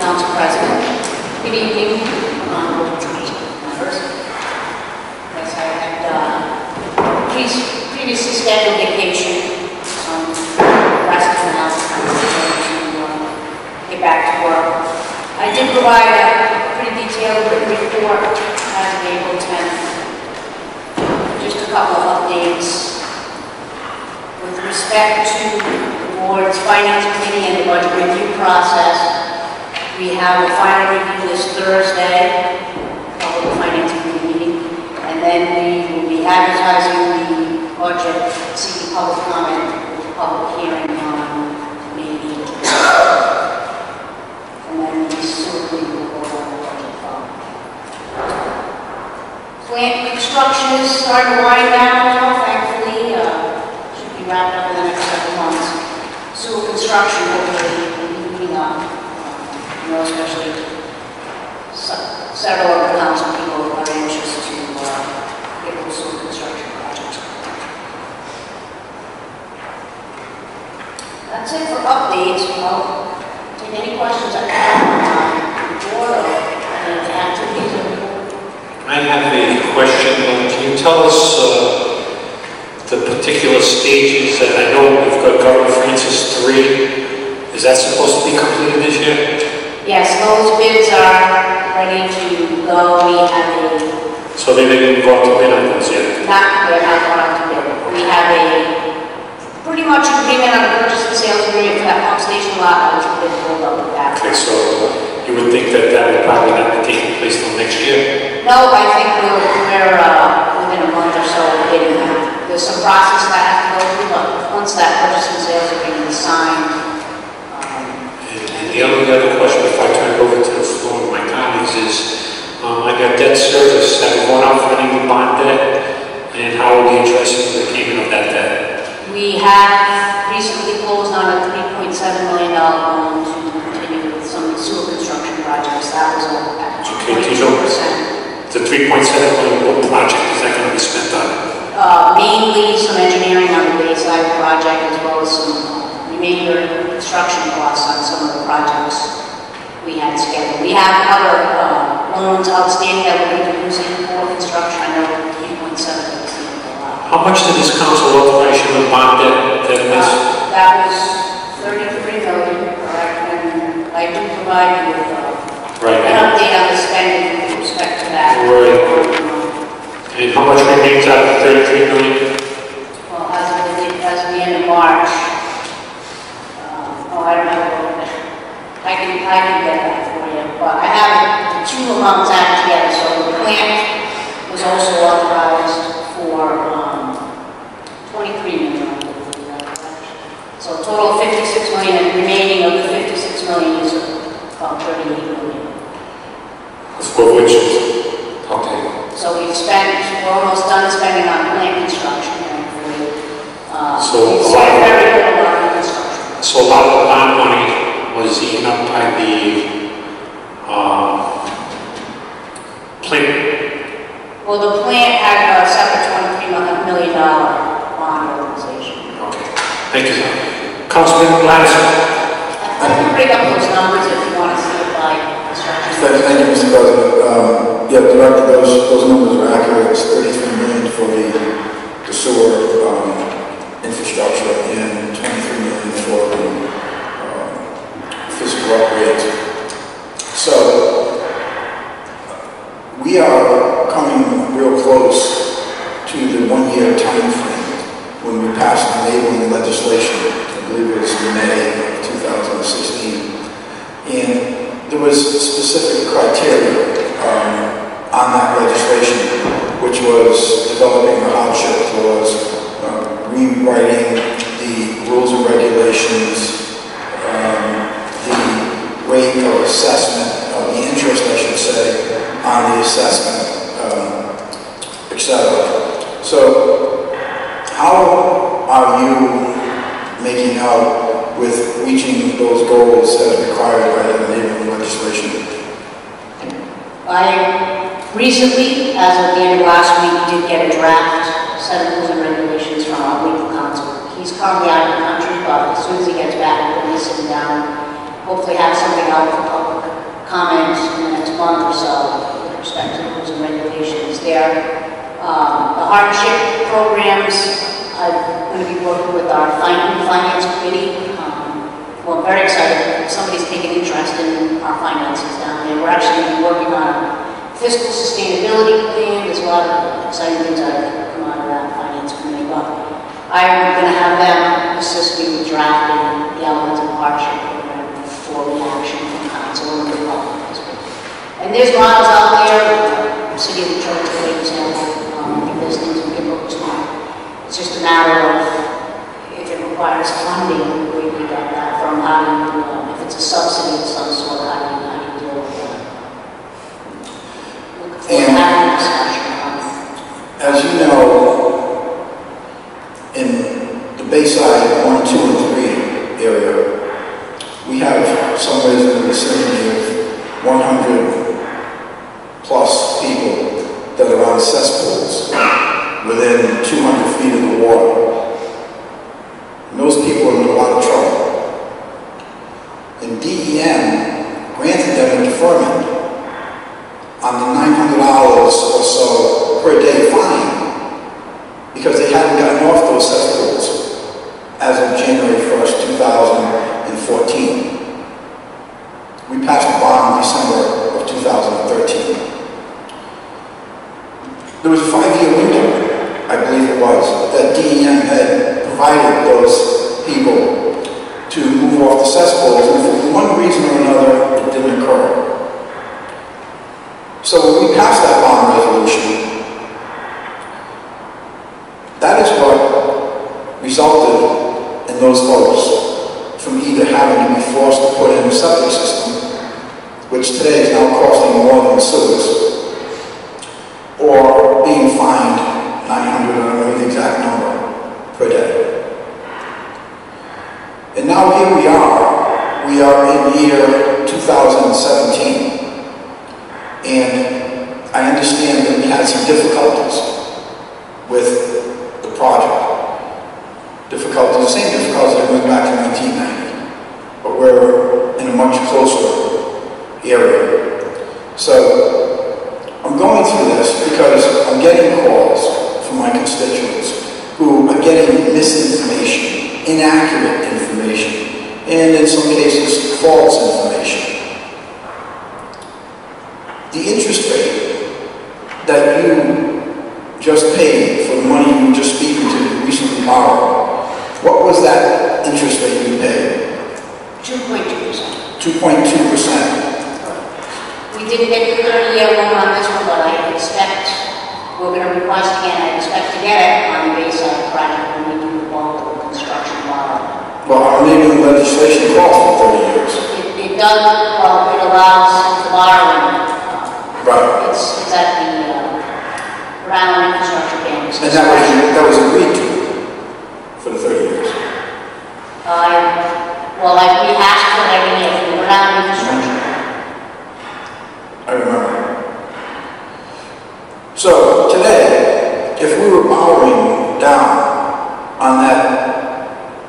Council President. Good evening, members. Yes, I had previously scheduled vacation. Rest of the house to get back to work. I did provide a pretty detailed written report as of April 10th. Just a couple of updates. With respect to the board's finance committee and the budget review process, we have a final review this Thursday, public finance committee meeting, and then we will be advertising the budget, seeking public comment, with a public hearing on May 8th. And then we certainly will go on the budget file. Plant construction is starting to wind down now, thankfully. Should be wrapped up in the next several months. Sewer construction will be moving up. Especially several of the council people are anxious to get those sewer construction projects. That's it for updates. I'll take any questions I have on the board or any activities of the board. I have a question. Can you tell us the particular stages that I know we've got Governor Francis 3? Is that supposed to be completed this year? Yes, those bids are ready to go. We have a... So they didn't go out to bid on those yet? They're not going out to bid. We have a pretty much agreement on the purchase and sales agreement for that pump station lot, which we've been pulled up with that. Okay, so you would think that that would probably not be taking place till next year? No, I think we're within a month or so of bidding that. There's some process that I have to go through, but once that purchase and sales agreement is signed, the other question, if I turn it over to the floor of my colleagues, is I got debt service. Have you gone out for any new bond debt? And how are the interest in the payment of that debt? We have recently closed on a $3.7 million loan to continue with some sewer construction projects. That was at 22%. The $3.7 million, what project is that going to be spent on? Mainly some engineering on the Bayside project, as well as some remainder construction costs on some of the projects we had scheduled. We have other loans outstanding that we're going to be using for construction. I know 3.7 is a lot. How much did this council authorize you to bond debt? That was $33 million, correct? And I do provide you with an update on the spending with respect to that. Right. And how much remains out of the $33 million? Well, as of the end of March. I don't know. I can get that for you, but I have the two amounts added together. So the plant was also authorized for $23 million. So a total of $56 million, and remaining of the $56 million is about $38 million. For which? Okay. So we're almost done spending on plant construction. So very little on construction. So a lot of the bond money was eaten up by the plant. Well, the plant had a separate $23 million bond organization. Okay. Thank you, sir. Councilman Gladys. I can bring up those numbers if you want to see it by construction. Thank you, Mr. President. Yeah, Director, those numbers are accurate. It's $33 million for the sewer infrastructure and $23 million for the physical upgrades. So we are coming real close to the 1-year time frame when we passed enabling legislation. I believe it was in May of 2016. And there was specific criteria on that legislation, which was developing a hardship clause, rewriting the rules and regulations, the rate of assessment, of the interest, I should say, on the assessment, etc. So, how are you making out with reaching those goals as required by the enabling legislation? Recently, as of the end of last week, we did get a draft set of rules and regulations from our legal counsel. He's currently out of the country, but as soon as he gets back, we'll be sitting down, hopefully have something out for public comment in the next month or so with respect to rules and regulations there. The hardship programs, I'm going to be working with our finance committee. Well, I'm very excited. Somebody's taken interest in our finances down there. We're actually going to be working on a fiscal sustainability plan. There's a lot of exciting things that have come out of that finance committee. But I'm going to have them assist me with drafting the elements of the hardship program for reaction from council and the public. And there's models out there. City of Detroit, for example. There's things we can look to. It's just a matter of if it requires funding, where do you get that from? How do you, if it's a subsidy of some sort, how do you deal with that? Looking forward to having a discussion on it. As you know, in the Bayside 1, 2, and 3 area, we have somewhere in the vicinity of 100 plus people that are on cesspools within 200 feet of the water. And those people are in a lot of trouble. And DEM granted them a deferment on the $900 or so per day fine because they hadn't gotten off those cesspools as of January 1st, 2014. We passed a bond in December of 2013. There was a 5-year window, I believe it was, that DEM had provided those people to move off the cesspools, and for one reason or another, it didn't occur. So when we passed that bond resolution, that is what resulted in those folks from either having to be forced to put in a septic system, which today is now costing more than sewers, or being fined $900, I don't know the exact number, per day. And now here we are in year 2017, and I understand that we had some difficulties with the project. Difficulties, the same difficulties that went back to 1990, but we're in a much closer area. So I'm going through this because I'm getting calls from my constituents who are getting misinformation, inaccurate information, and in some cases, false information. The interest rate that you just paid for the money you were just speaking to, you recently borrowed, what was that interest rate you paid? 2.2%. 2.2%. We didn't get the 30-year loan on this one, but I expect we're going to request again. I expect to get it on the Bayside project when we do the bulk of the construction borrow. Well, our enabling legislation calls for 30 years. It does, well, it allows the borrowing. Right. It's at the Brown infrastructure campus. And that was agreed to for the 30 years. Well, we asked for it every year for the Brown infrastructure. I remember. So today, if we were borrowing down on that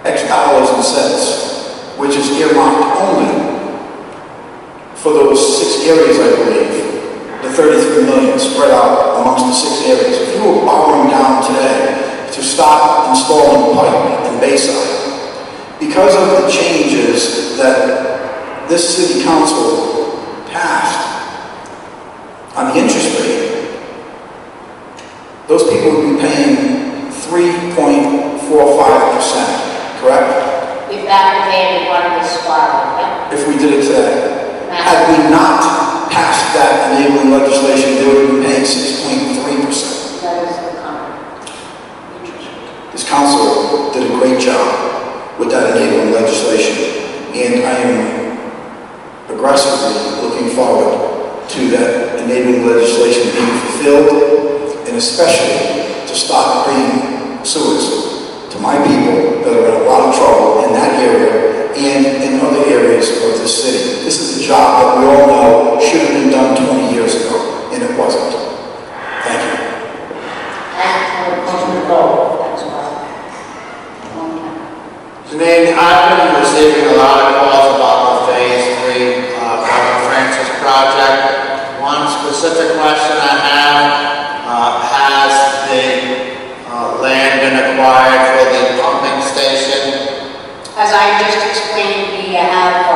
X dollars and cents, which is earmarked only for those 6 areas, I believe, the 33 million spread out amongst the 6 areas. If you were borrowing down today to start installing pipe in Bayside, because of the changes that this city council passed on the interest rate, those people would be paying 3.45%, correct? If that were there, part of this borrow, yeah. If we did it today. Had we not passed that enabling legislation, they would be paying 6.3%. That is the common interest rate. This council did a great job with that enabling legislation, and I am aggressively looking forward to that enabling legislation being fulfilled, and especially to stop bringing sewers to my people that are in a lot of trouble in that area and in other areas of the city. This is a job that we all know should have been done 20 years ago, and it wasn't. Thank you. And for the vote, that's well. Janine, I've been receiving a lot of calls about the Phase 3 Governor Francis project. One specific question I have, has the land been acquired for the pumping station? As I just explained, we have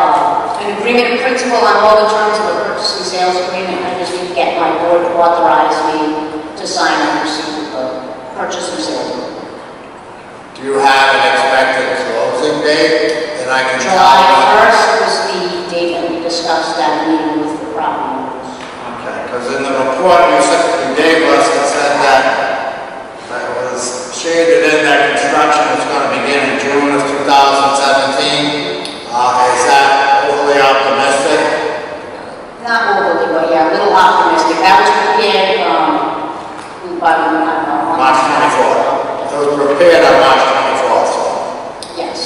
an agreement in principle on all the terms of the purchase and sales agreement. I just need to get my board to authorize me to sign and receive the purchase and sales agreement. Do you have an expected closing date that I can tell July you? 1st was the date that we discussed that meeting with the property owners. Okay, because in the report you gave us, it said that it was shaded in that construction is going to begin in June of 2017. Is that overly optimistic? Not overly, but yeah, a little optimistic. That was prepared by March 24th. It was prepared on March 24th. Yes.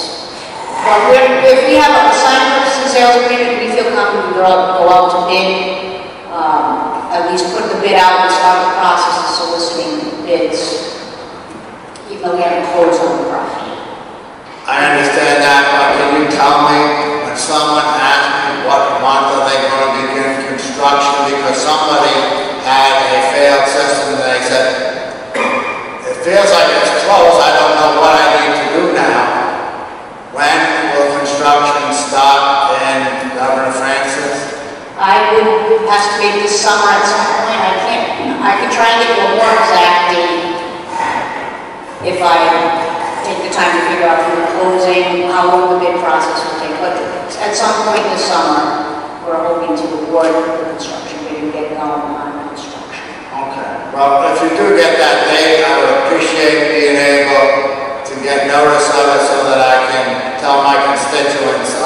But if we have a signed purchase and sales agreement, we feel comfortable to go out to bid, at least put the bid out and start the process of soliciting bids, even though we haven't closed on the property. I understand that, but can you tell me when someone asked me what month are they going to begin construction, because somebody had a failed system and they said, it feels like it's close, I don't know what I need to do now. When will construction start in Governor Francis? I would estimate this summer at some point. I could try and get you a more exact date if I take the time to figure out from the closing how long the bid process will take. But at some point this summer, we're hoping to award the construction bid and get going on construction. Okay. Well, if you do get that date, I would appreciate being able to get notice of it so that I can tell my constituents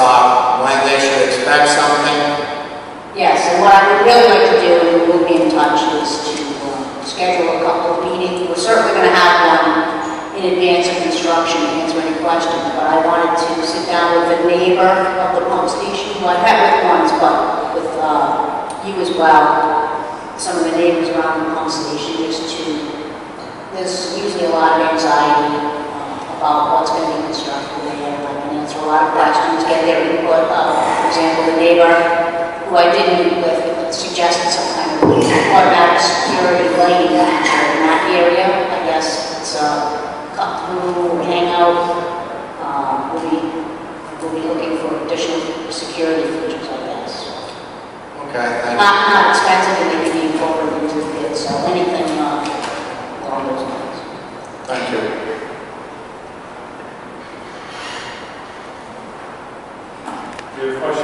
when they should expect something. Yes, and what I would really like to do, and we'll be in touch, is to schedule a couple of meetings. We're certainly going to have one in advance of construction to answer any questions, but I wanted to sit down with a neighbor of the pump station, who I've met with once, but with you as well, some of the neighbors around the pump station, just to, there's usually a lot of anxiety about what's going to be constructed there. I can answer a lot of questions, get their input. For example, the neighbor who I did meet with suggested some kind of automatic security lighting feature in that area. I guess it's cut through, hang out. We'll be looking for additional security features, I guess. Okay, thank you. Not expensive, and they can be incorporated into the bid, so anything along those lines. Thank you. Do you have a question?